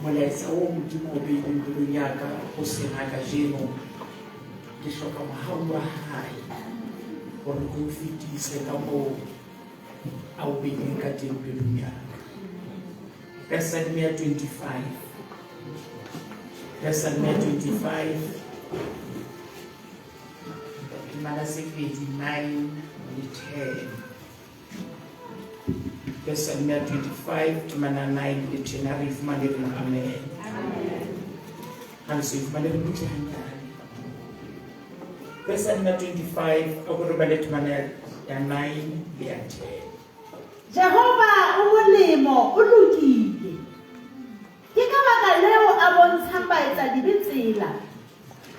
molaetsa o Modimo o beileng pelong ya ka ho seng ha kajeno ke hloka mohau wa hae hore o fetise ka moo a o beileng ka teng pelong ya ka. Psalm 25 Manasefedi 9 le 10. Psalm 25 ke mana 9 le 10 a re fumane re amen. Ha re se fumane re butse hanyane. Psalm 25 a go re bale temana ya 9 le ya 10. Jehova o molemo o lokile. Ke ka baka leo a bontshang baetsa ditsela,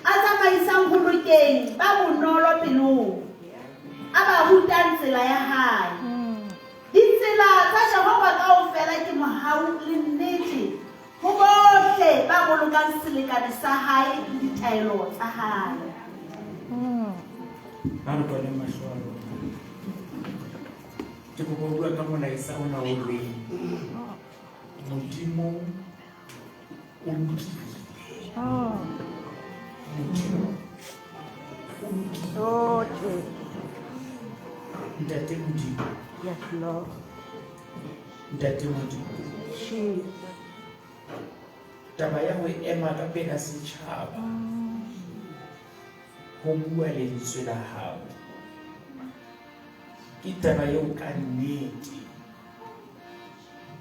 a tsamaisang bolokeng ba bonolo pelong, a ba rutang tsela ya hae. Ditsela tsa Jehova kaofela ke mohau le nnete ho bohle ba bolokang selekane sa hae le ditaelo tsa hae. Ha re bone mahlo a rona, ke go bua ka molaetsa ona o reng Modimo o lokile. Modimo o lokile. Ntate Modimo. Yes, Lord. Ntate Modimo. Taba ya ho ema ka pela setjhaba ho bua lentswe la hao ke taba eo ka nnete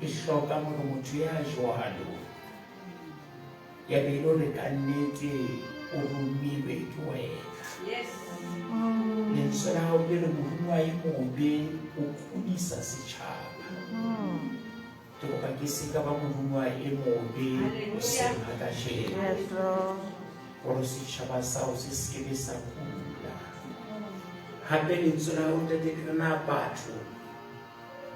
e hloka hore motho ya jwalo ya be lo re ka nnete o romilwe ke wena. Lentswe la hao le re morumo e mobe o kudisa setjhaba. Ke kopa ke se ka ba morumo e mobe o seng ha kajeno gore setjhaba sao se sekebe sa kula. Hape lentswe la hao ntate ke re na batho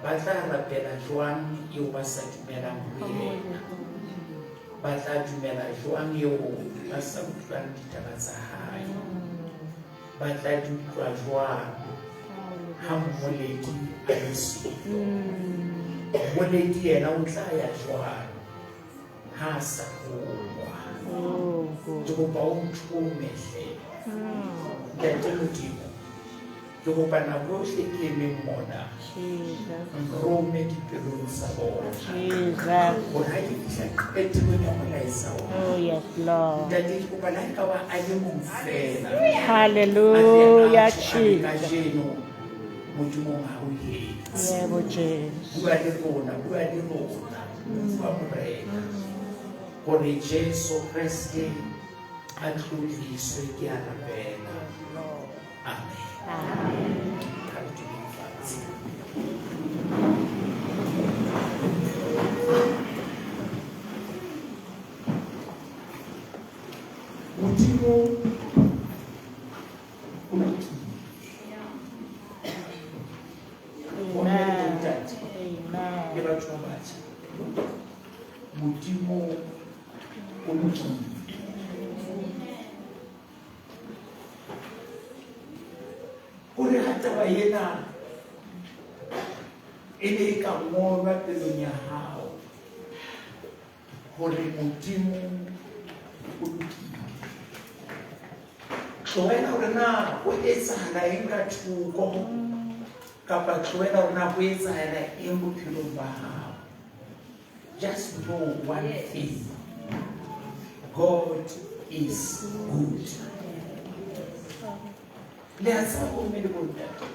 ba tla rapela jwang eo ba sa dumelang ho yena, ba tla dumela jwang eo ba sa utlwang ditaba tsa hae, ba tla di utlwa jwang ha mmoledi a le siyo. Mmoledi yena o tla ya jwang ha a sa bua. Ke kopa o nthume hle ntate Modimo, ke kopa nako yohle ke emeng mona nrome dipelong tsa bona hore ha ke fihla qetellong ya molaetsa ona ntate ke kopa le ha ekaba a le mong fela Hallelujah, Jesus. kajeno Modimo ha o etse bua le rona bua morena hore Jesu Kriste a tlodiswe ke arabela. Amen. Modimo o lokile. Amen. Ke batho ba batjha. Modimo o lokile. Hore ha taba ena e ne e ka ngolwa pelong ya hao hore Modimo o lokile. Tlohela hore na ho etsahala eng ka thoko kapa tlohela hore na ho etsahala eng bophelong ba hao. Just know one thing. God is good. Le a tseba bo mme le bo ntate,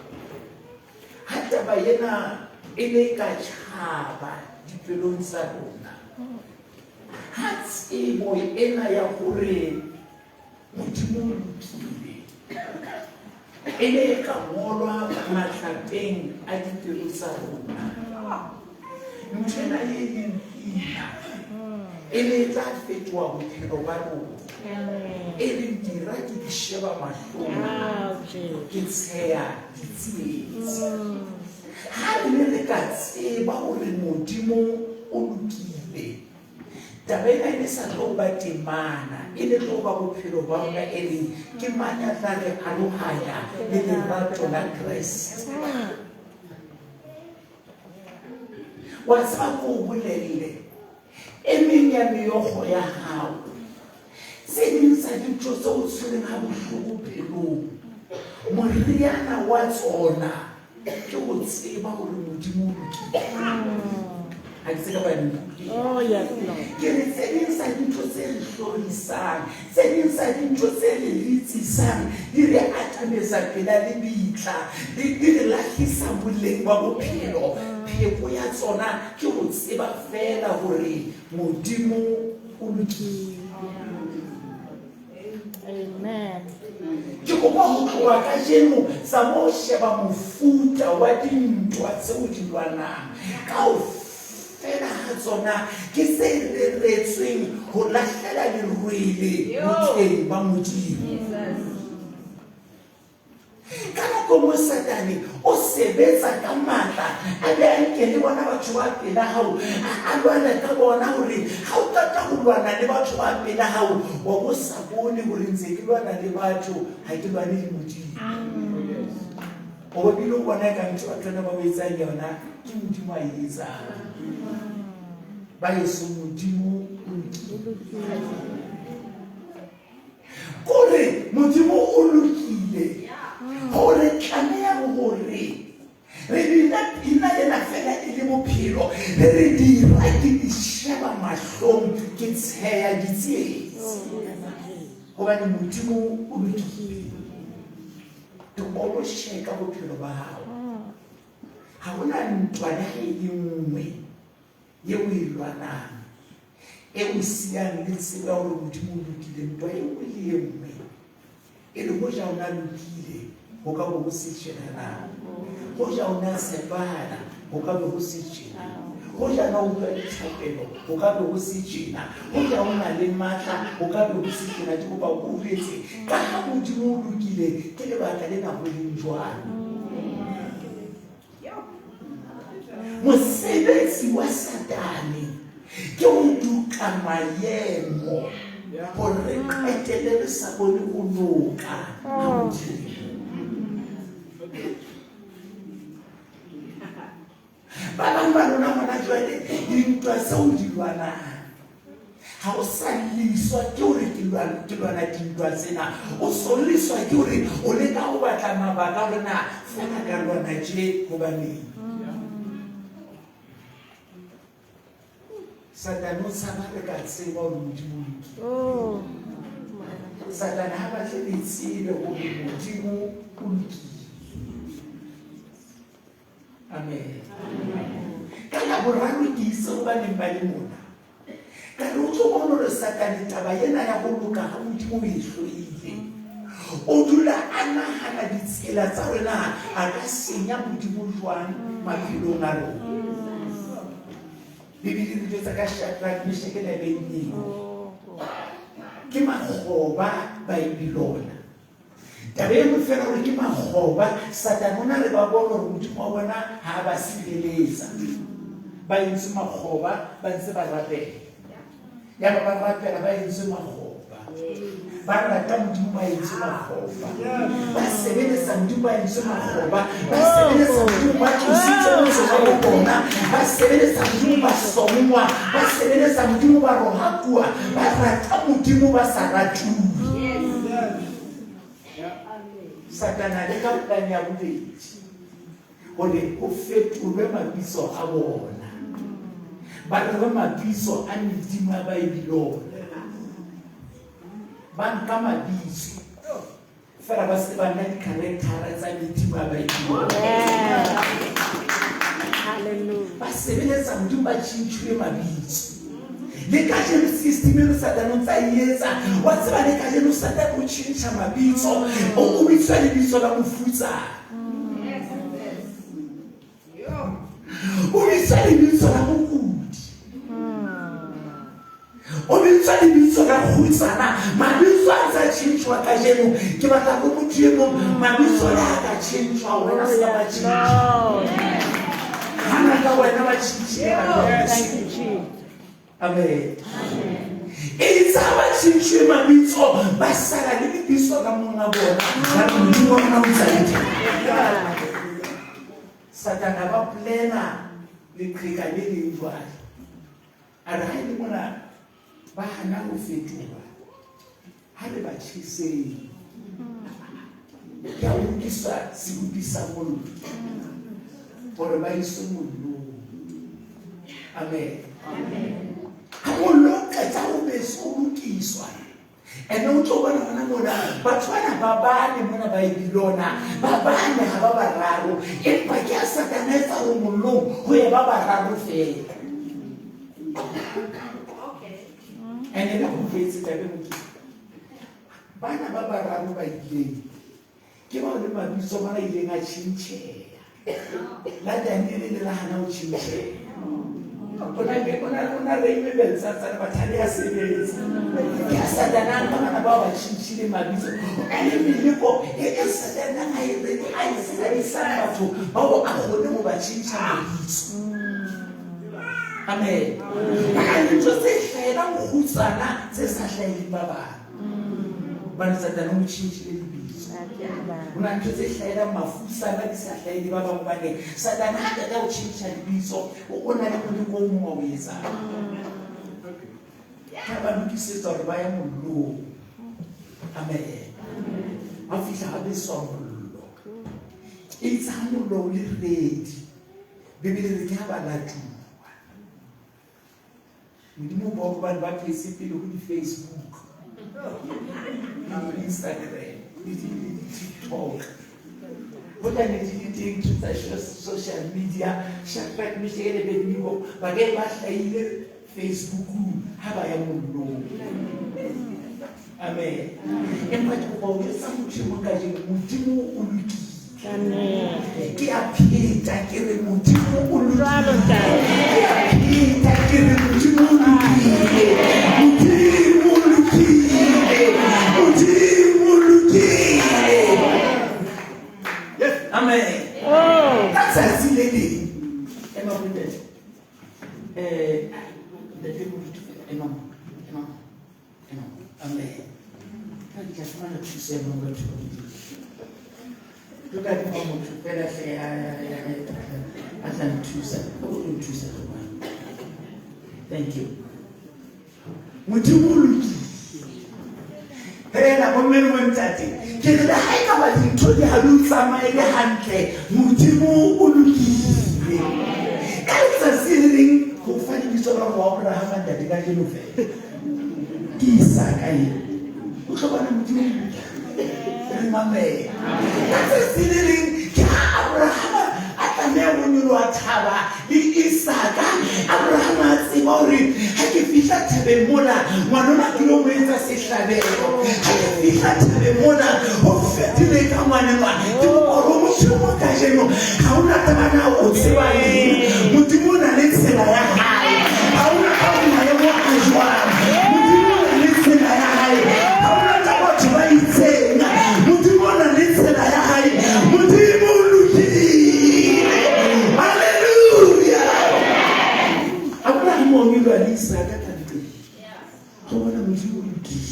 ha taba ena e ne ka tjhaba dipelong tsa rona, ha tsebo ena ya hore Modimo o lokile e ne ka ngolwa mahlapeng a dipelo tsa rona, ntho ena e leng pina e ne tla fetoha bophelo ba rona. E re dira ke di sheba mahlong ke tsheya ditsietsi. Ha ne re ka tseba hore Modimo o lokile, taba ena e ne sa tlo ba temana, e ne tlo ba bophelo ba rona e reng ke mang ya tla re alohanya le lerato la Kreste. Wa tseba ko o bolelle emeng ya meokgo ya gago tse ding tsa dintho tse o tshwereng ga botlhoko phelong moriana wa tsona ke go tseba gore Modimo o lokile ga ke se ka ba ke re tse ding sa dintho tse re hlorisang tse ding sa dintho tse re letsisang di re atamesa pela le bitla di re latlhisa boleng ba bophelo pheko ya tsona ke go tseba fela gore Modimo o lokile. Amen. Ke go ba go tloga ka jeno sa mo sheba mofuta wa dintwa tseo di lwanang ka o fela ga tsona ke se reretsweng go lahlela lerwele botleng ba Modimo. Ka nako mo Satane o sebetsa ka matla a be a nke le bona batho ba pela gago a lwana ka bona gore ga o tata go lwana le batho ba pela gago wa bo sa bone gore ntse ke lwana le batho ga ke lwane le Modimo. O ba bile o bona ka ntho ba tlana ba o etsang yona ke Modimo a etsang ba yeso Modimo kore Modimo o lokile gore tlameya gore re dina lena fela e le bophelo re dira ke di sheba mahlong ke tsheya ditsietsi gobane Modimo o lokile to always sheka bophelo ba gago ga gona ntwa le ga e nngwe ye o e lwanang e o siang le tseba gore Modimo o lokile ntwa e nngwe le e nngwe e le go ja o na lokile go ka bo go se tšena go ja o na sepana go ka be go se tšena go ja na utlwa dithapelo go ka be go se tšena go ja o na le maatla go ka be go se tšena di goba go uretse ka ga Modimo o lokile ke lebaka le nako leng jwalo. Mosebetsi wa Satane ke go duka maemo gore re qetele re sa bone go loka ga Modimo. Ba bang ba lona gona jwale dintwa tseo di lwanang ga o sa liswa ke gore ke lwana dintwa tsena o soliswa ke gore o leka go batla mabaka gore na fela ka lwana je gobaneng. Satane o tshaba re ka tseba gore Modimo o lokile. Satane ga batle le tsebe gore Modimo o lokile. Amen. Kana boraro ke itse go baneng ba le mona ka re o tlo bona gore Satane taba ena ya go loka ga Modimo o e hloile o dula a nagana ditsela tsa rena a ka senya Modimo jwang maphelong a rona. Bibele di tsa ka Shadrach, Meshach le Abednego ke makgoba ba Babilona. Taba e mo fela gore ke makgoba Satane o na le ba bona gore Modimo wa bona ha ba sireletsa ba entse makgoba ba ntse ba rapela ya ba rapela ba entse makgoba ba rata Modimo ba entse makgoba ba sebeletsa Modimo ba entse makgoba ba sebeletsa Modimo ba tlositse motho wa bona ba sebeletsa Modimo ba somwa ba sebeletsa Modimo ba rohakua ba rata Modimo ba sa ratuwa. Satana le ka plan ya bobedi gore o fetolwe mabitso a bona ba re mabitso a Modimo a Babilona ba nka mabitso fela ba se ba nna di-character tsa Modimo a Babilona. Hallelujah. Ba sebeletsa Modimo ba tšhintšhile mabitso le ka jeno system e Satane o tsa etsa wa tseba le ka jeno Satane o tšhintšha mabitso o bitswa lebitso la mofutsana o bitswa lebitso la mokudi o bitswa lebitso la kgutsana mabitso a tsa tšhintšhwa ka jeno ke batla go motho e mong mabitso le a ka tšhintšhwa wena se ba tšhintšhwa hana ka wena ba tšhintšhwa. Amen. It's our children, mabitso ba sala le bitso ka monga bona ba Modimo wa motsaidi. Satana ba plena le krika le lengwadi a re ha e le mona ba hana ho fetoha ha le ba tjhiseng ya ukisa sikubisa mollo gore ba iso mollo. Amen. Ha mollo ka tsa o beso ukiswa ene o tlo bona hona mona batho bana ba bane mona ba ibilona ba bane ha ba bararo empa ke a Satana etsa ho mollong ho ye ba bararo fela. Ene le ho fetse tabe mo bana ba bararo ba ileng ke ba le mabitso ba ileng a tshintshea la Daniel le la hana o tshintshea ona re ime belsa tsa bathale ya sebetsa ya Satana bana ba tshintshile mabitso ene mileko e Satana a ile a isa batho ba o a gone mo ba tshintsha mabitso. Amen. Ba ntse se fela go hutsana se sa hlaile ba ba Satana mo tshintshile lebitso una ntse se hlaila mafusana di sa hlaile ba ba bane Satana ha ka o tshintsha lebitso o na le mo mo o yetsa ha ba lokisetsa gore ba ya mollo. Amen. Ba fihla ga beswa mollo e tsa mollo le ready Bibele re ke ba latuwa Modimo ba ba tletse pele go di Facebook Instagram TikTok what are you doing to social media shaka mishele bedimo ba ke ba hlaile Facebook ha ba ya mollo. Amen. Empa ke go go sa Modimo ka je Modimo o lokile. Amen. Ke a pheta ke re Modimo o lokile. Ke a pheta ke re Modimo o lokile. Modimo o lokile. Modimo o lokile. Yes, amen. Oh, that's a lady. Emma Bundes. The people Emma. Amen. I just wanted to say number 2. Look at the moment to better say I than 2 seconds. Thank you. Modimo Hela momelo montate ke re ha e ka ba dintho di ha di tsamaile hantle Modimo o lokile ka tsatsi go fa di bitso ba go Abraham and David ka dilo fela ke Isaka o tlo bona Modimo re mame ka tsatsi ke Abraham a tsamaya mo nyolo wa thaba le Isaka Abraham a tseba hore ha ke fihla thabeng mona ngwana ke lo mo etsa sehlabelo ha ke fihla thabeng mona o fetile ka ngwana ke mo mo ka jeno ha ona tabana o tseba Modimo na le tsela ya hae ha ona ka mo mo a jwa Modimo na le tsela ya hae ha ona ka batho ba itseng Modimo na le tsela ya hae Modimo Isaka kanti khona Modimo o lokile.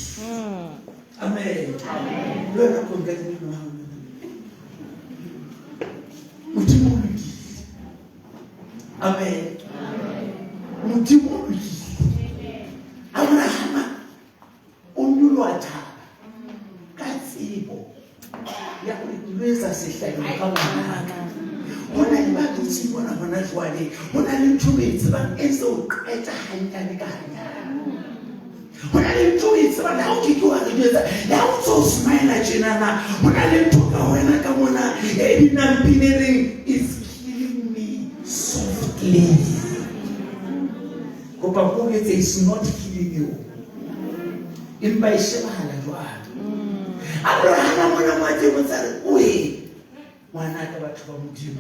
Amen. Lo na go ngaka le no ha Modimo o lokile. Amen. Modimo o lokile. Abraham o nyolo a thaba ka tsebo ya go itwetsa sehlalo ka ngwana hona le ba dutse bona bona jwale hona le ntho e tsebang e se o qeta hantle ka hanya hona le ntho e tsebang ha o ke wa re etsa ya o tso smile tjena na hona le ntho ka wena ka mona e dinang pinering is killing me softly go pa goetse is not killing you in by shebahala jwale Abraham mona mate mo tsare oe ngwana ka batho ba Modimo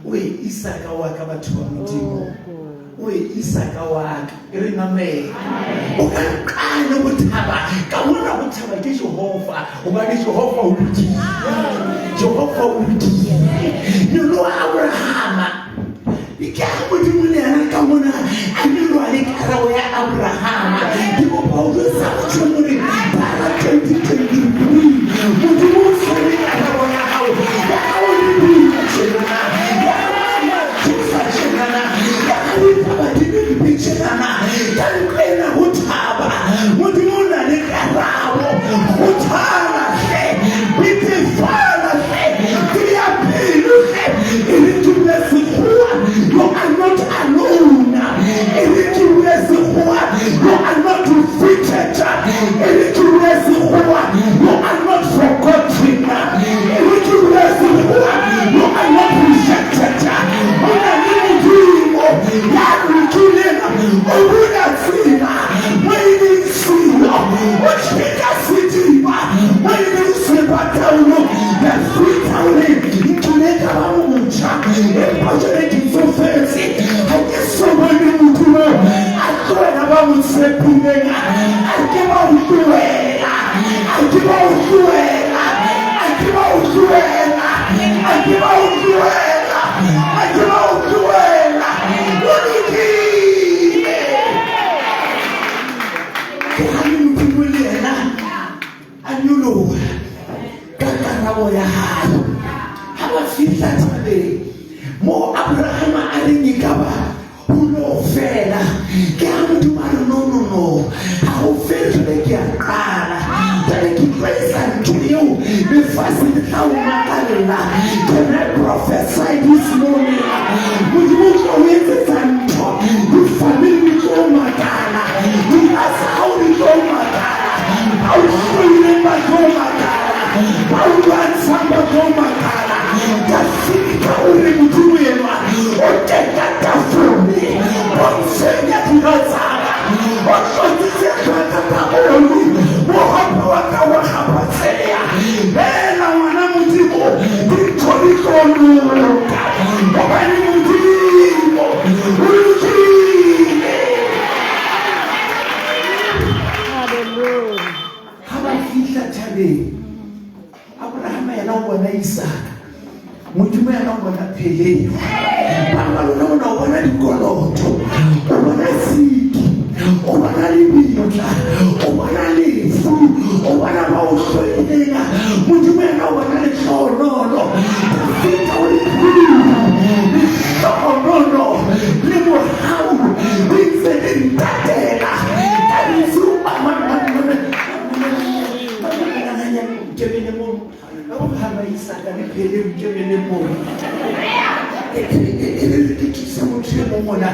oe Isaka wa ka batho ba Modimo oe Isaka wa ka re name o ka kana go thaba ka mona go thaba ke Jehova o ba le Jehova o lokile Jehova o lokile no Abraham ke a Modimo le ana ka mona a le lo ale ka ra ya Abraham ke go ba o sa go tsore ba ra 2023 Modimo se le ana bona ha o Chegana, sepileng a ke ba o tlohela a ke ba o tlohela a ke ba o tlohela a ke ba o tlohela a ke ba o tlohela o lokile ke ha Modimo le yena a nyoloha ka karabo ya hae ha ba fihla thabeng mo Abraham a reng e ka ba ho no fela ke ha Modimo a re no ha o fele ke a qala tale ke tloisa ntho eo lefatshe le tla o makalla. Can I prophesy this morning? Modimo o tlo o etsetsa ntho di-family di tlo makala di-asa hao di tlo makala ha o shweleng ba tlo makala ba o lwantshang ba tlo makala ka fika o re Modimo enwa o teka tafole o nsenya diratsana o tlotsitse tlhaka taoli mogopo wa ka wa gabatseya fela ngwana Modimo dintho di tlo loka gobane Modimo o lokile. Ha ba fihla thabeng Abraham yena o bona Isaka, Modimo yena o bona pheleho, bana lona o bona dikoloto, o bona siki, o bona lebitla, o bona lefu, o bona ba o hloilenga. Modimo yena o bona lehlohonolo feta o lehlohonolo le mohau le ntse le ntatela ka lefu hama Isaka le phele mkebele mo ke thusa motho e mong mona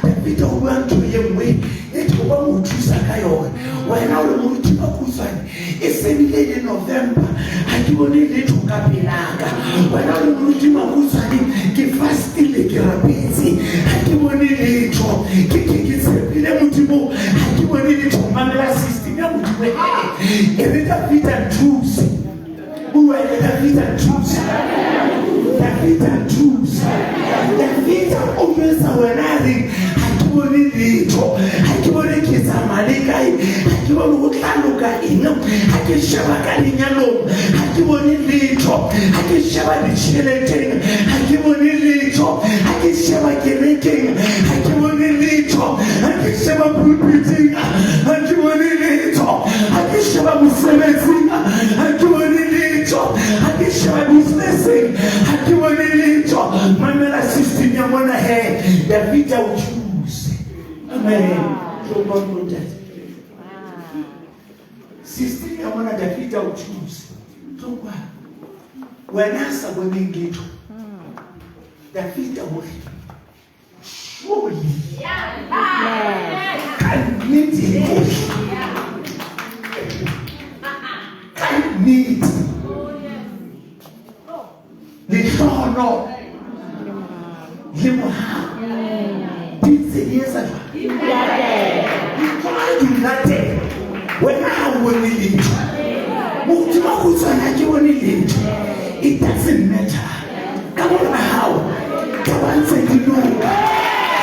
David o bua ntho e nngwe e thoba mo thusa ka yona wena o le motho ba Makutsoane e sebile le November ha ke bone letho ka pelaka wena o le motho ba Makutsoane ke fastile ke rapetse ha ke bone letho ke sebile Modimo ha ke bone letho mamela system ya Modimo e re David a thusa who are David and Truth. David and Truth. David always wearing Hakiboni Lito, Hakiboni Kisamalika, Hakiboni Utaluka Inum, Hakishabaka Ninyalo, Hakiboni Lito, Hakishabani Chilling, Hakiboni Lito, Hakishabaki making, Hakiboni Lito, Hakishaba Pulpiting, Hakiboni Lito, Hakishaba Musemeting, Hakiboni Hakisha businessing, Hakiwanito, Mamela system Yamana head, David will choose. Amen. System Yamana David will choose. So what? When I saw women get David will surely can meet him. Can meet Lihlohonolo le mohau di tsenyetsa di late wena ha o bone letho motho ba Makutsoane ha ke bone letho. It doesn't matter ka bona hao ka bantse di loka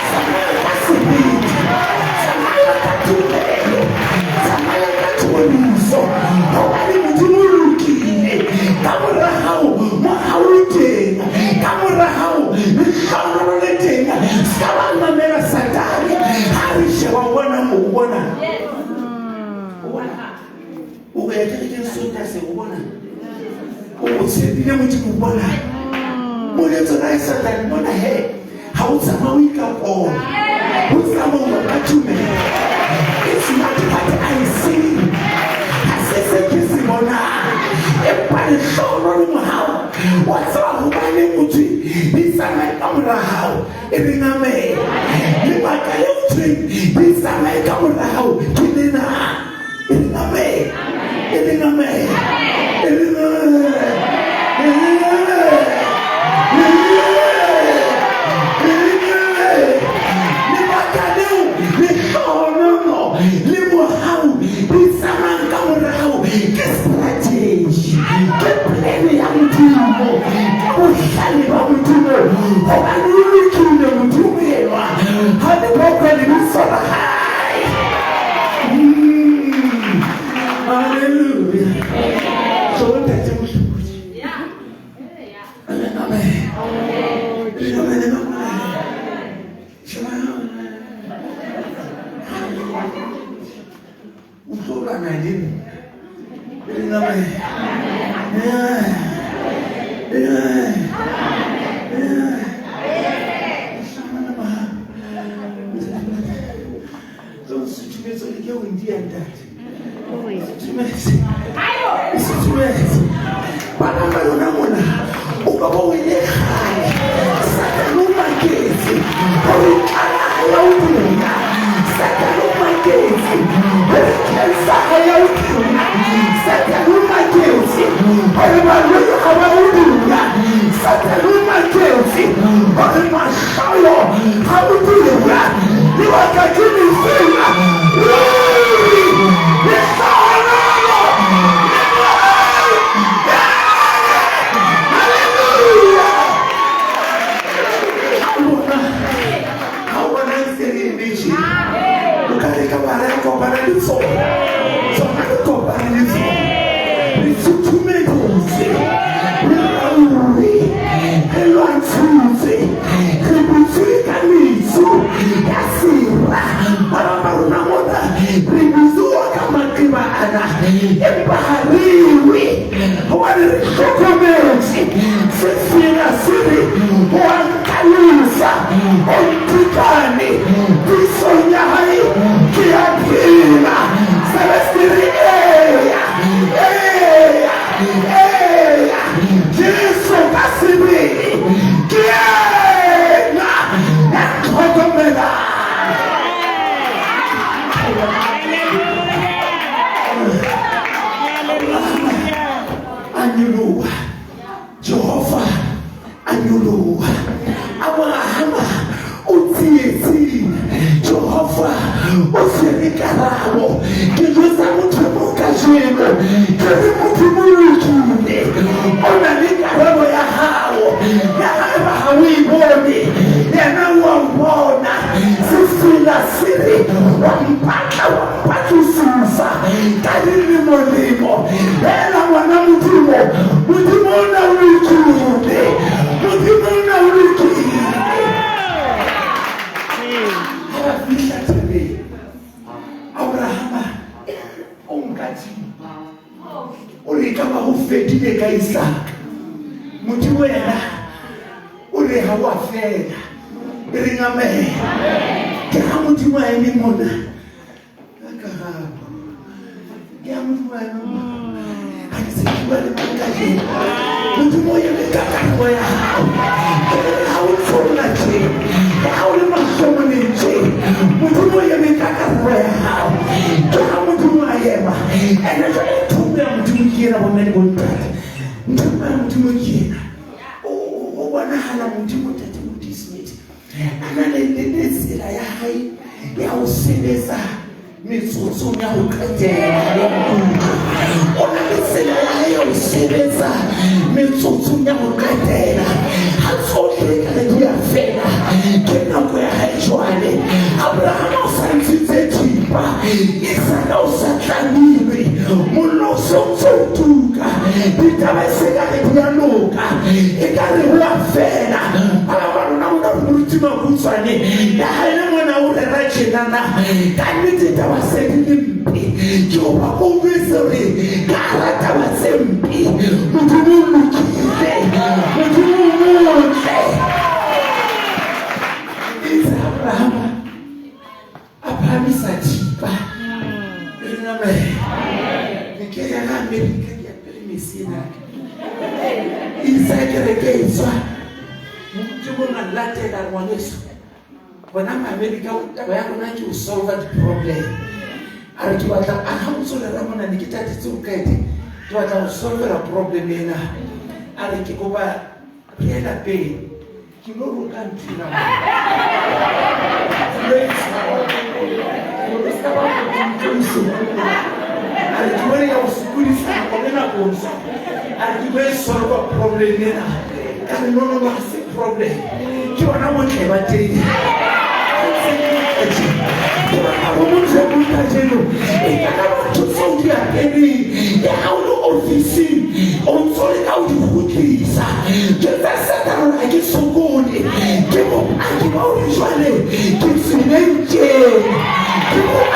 samaya ka sebete samaya ka tumelo samaya ka tshwediso gobane Modimo o lokile ka bona hao mohau teng ka bona hao lehlohonolo le teng ska ba mamela Satane ha re sheba bona mo bona o ya ke sota se o bona o tshepile Modimo bona mo le tsona Satane bona he ha o tsamaya o ikapona o tsamaya ka tumelo. It's not what I see. I say ke se bona e pa lehlohonolo le mohau wa tsaba ho ba le motho di tsamaya ka morao e re ngamela lebaka le motho di tsamaya ka morao ke lena e re ngamela e re ngamela e re ngamela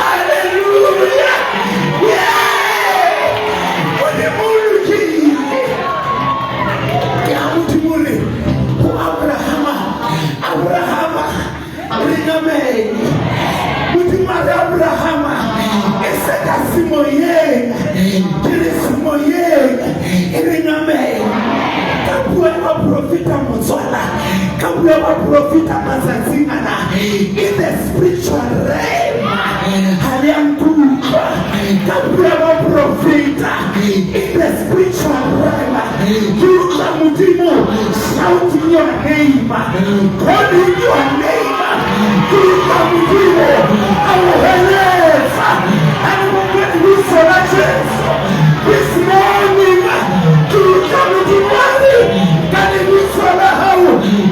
Hallelujah! Yeah! in the spiritual realm, in the spiritual realm, you Modimo, shouting your name, calling your name, you Modimo, our help, and when we soldiers this morning, you Modimo, can we follow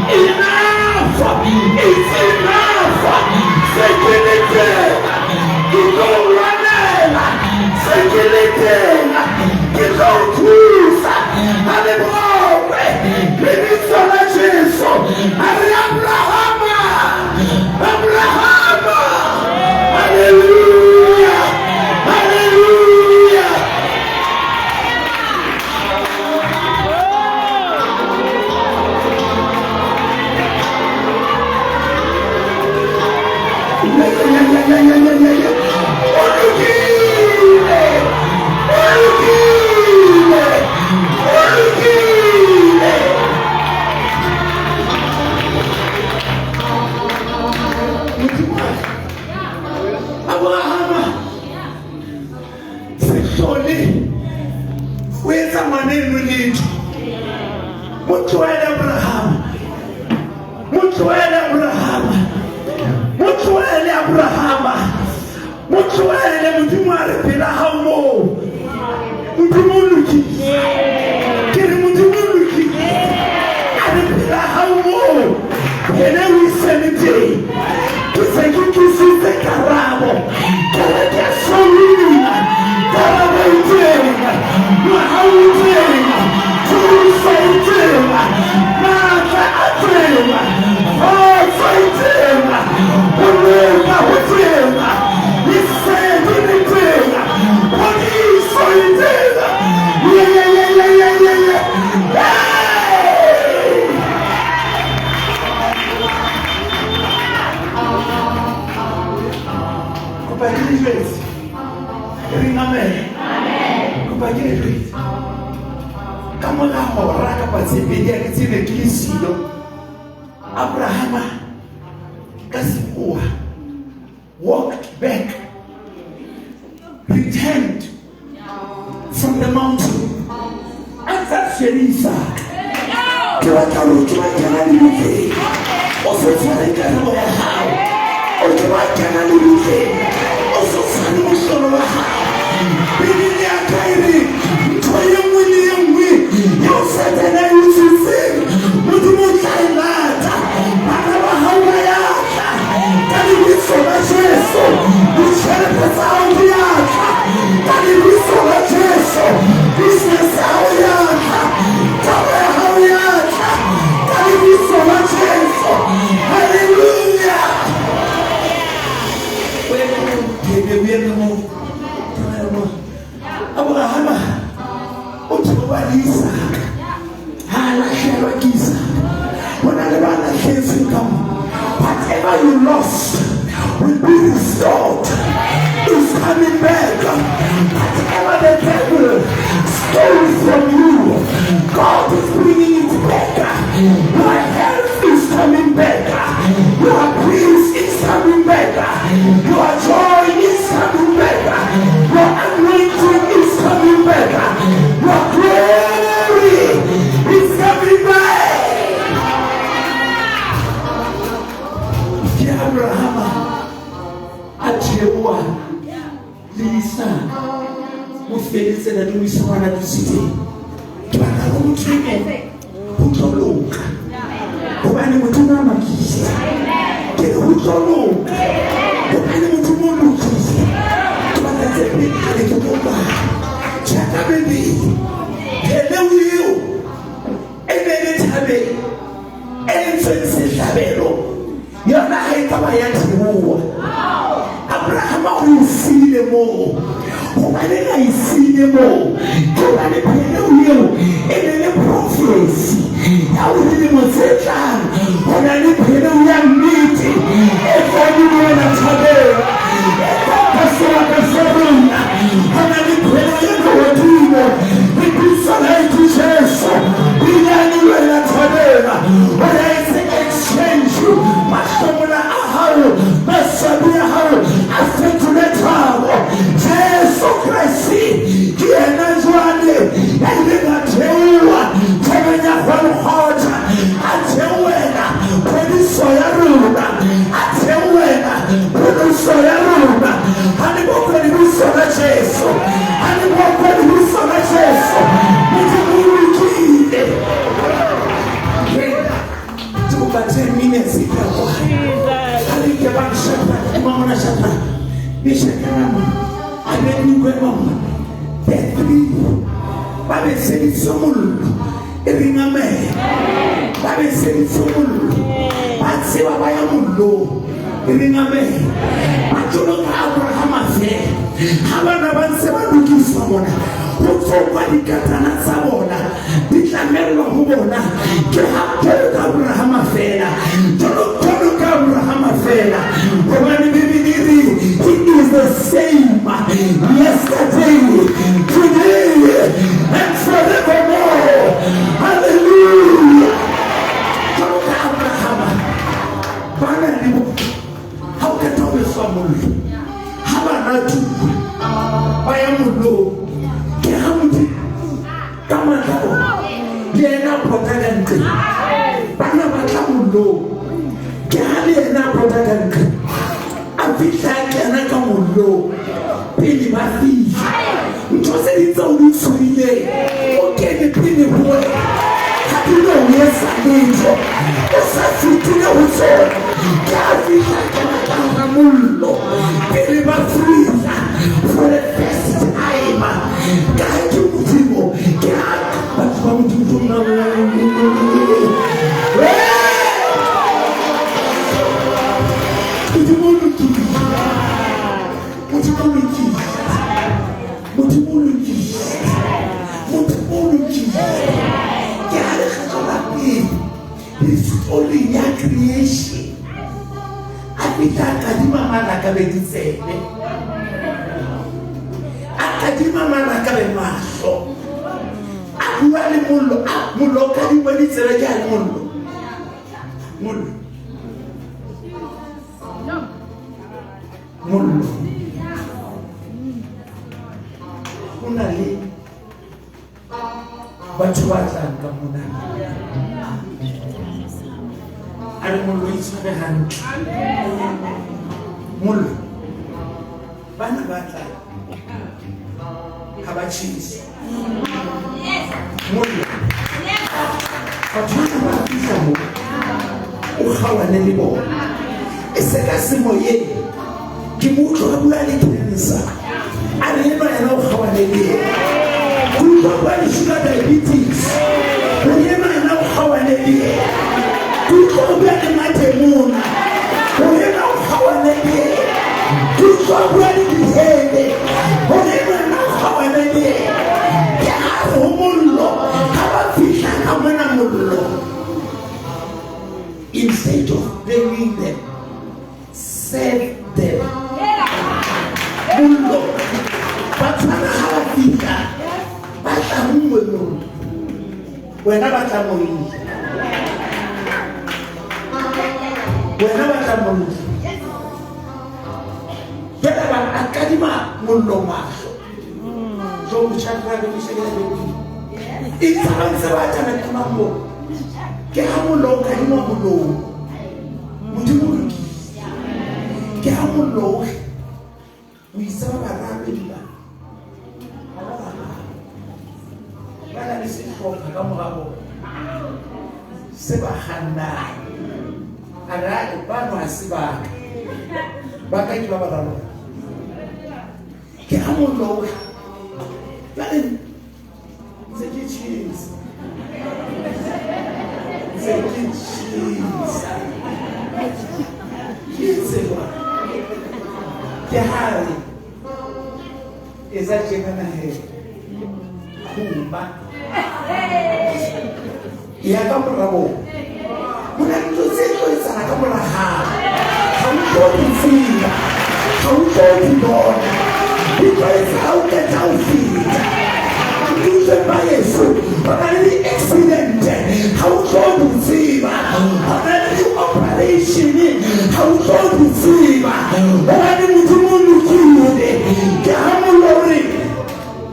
enough? It's enough. Security. You don't run in. Security. You don't cruise. And the boy, it's all a chance. Abraham. Hallelujah. Hallelujah. Abraham walked back, returned from the mountain, and that's Isaac. Whatever you lost will be restored. It's coming back. Whatever the devil stole from you, God is bringing it back. Your health is coming back. Your peace is coming back. Your joy is coming back. Your anointing is coming back. Your glory is coming back. Abraham achewa Lisa mufelise na tumisana tusite twana umuthume utoloka ubani mutuna makisi ke utoloka ubani mutuna makisi twana zebekele kutoka chaka bebi hele wiyo ebele tabe ensense tabelo yona haikaba yachiwa Abraham uyisile mo ubaleka isile mo kubale phela uyo elele prophecy awuzile mosetla onale phela uyamithi efoni wena thabela ekapaswa kasabuna onale phela sona Jesu. Ani mokoni ho sona Jesu. Modimo lokile. Tuba 10 minutes ikawa. Ali ke ba shaka, mama shaka. Bishakana. Ameni kwa mama. Tetri. Babe seni somul. Eringame. Babe seni somul. Batse baba ya mullo. Eringame. Batolo ka Abraham afe. Abana banse ba dukisa bona. Utsoba dikatana tsa bona. Ditlamelwa ho bona. Ke ha ka Abraham afela. Tolo ka Abraham afela. Hobane bibili he is the same yesterday, today, and forevermore. Hallelujah. Tolo ka Abraham. Bana libo. How can I be someone? Habanatu. Bayamulo. Kehamuti. Kamatao. Yena protagante. Bana batamulo. Kehali yena protagante. Abitaki yena kamulo. Pili bafi. Mtose litsaulitsuile. Okene pili huwe. Hatuna uyesa ninjo. Osafitile uso. Kabitaki yena kamulo. Pili bafi. For the first time, God to Modimo, God, come to It's only your creation. Kadima mana kabeditse. Akadima mana kabemaso. Akuwali mulo kadima ditse ya mulo. Mulo. Unali. Watu watanga munani. Ari mulo isaka hantu. Mulo. Bana bata. Kabachis. Mulo. Fatuna bafisa mo. Ukhawane libo. Esekasimo ye. Kimuto abulali tenisa. Ari eno yana ukhawane libo. Kulibabali sugar diabetes. Uyema yana ukhawane libo. Kulibabali matemuna. Uyema ukhawane libo. Kulibabali bihende. Uyema yana ukhawane libo. Keharo mulo. Kabafisha kamana mulo. Instead of blaming them, save them. Mulo. Batana hawafika. Bata mulo. Wena bata mulo. Wena bata mulo. Bata ba akadima mulo maso. So mchakra bishagela bebi. Itaanza bata na kamambo. Kehamulo kadima mulo. Modimo kehamulo. Uisaba barabela. Bana ni sifo kamorabo. Seba hana. Ara bano asiba. Baka iba barabo. Kehamulo. Bana zeki cheese. Kehari ezachekana he kumba yakamurabo muna mtoseko sana kamuraha hautofika hautofika because hautafika mtuze Yesu wakati accident hautofika wakati operation hautofika wakati mtu mkinde kamulori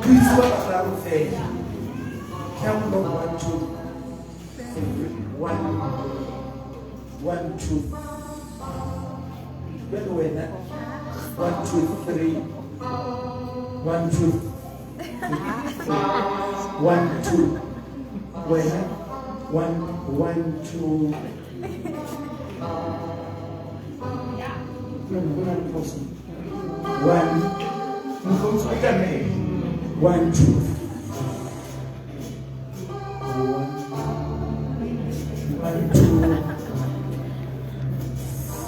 Kristo akarufe kamulo 1 2 when 1 2 3 1, 2. 1, 2. Where? 1, 2. No, 1, 2. 1, 2.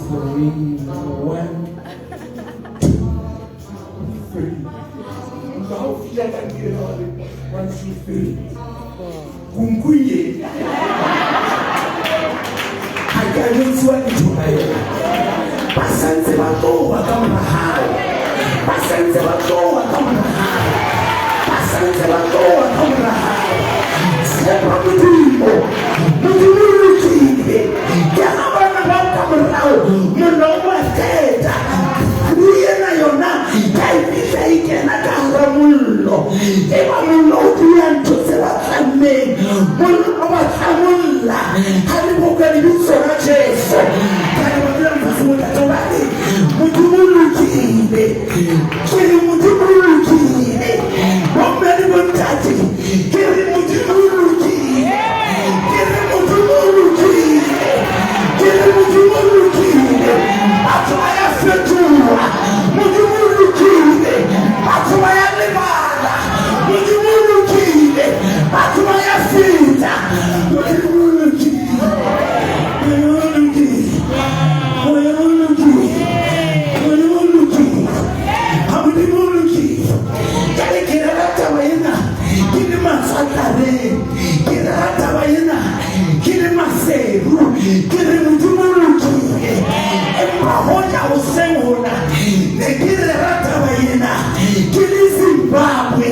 3, 1, 2, 3. How feel I can get all it? 1, 2, 3. Kunkuye. I can't swear to my Pasense batoa kama hai. Pasense batoa kama hai. Pasense batoa kama hai. Sema Modimo. Modimo lokile. Kana bana kama rao. Muno wateta. Kuye na yona. Kaibisha ikena kahramullo. Ema muno ukianto seba kame. Muno watamulla. Halipo karibiso na Jesu. Modimo lokile. Kiri Modimo lokile. Wambeni montati. Kiri Modimo lokile. Kiri Modimo lokile. Kiri Modimo lokile. Atuma ya fetua. Modimo lokile. Atuma ya lebala. Modimo lokile. Atuma ya fita. Modimo lokile. Zimbabwe,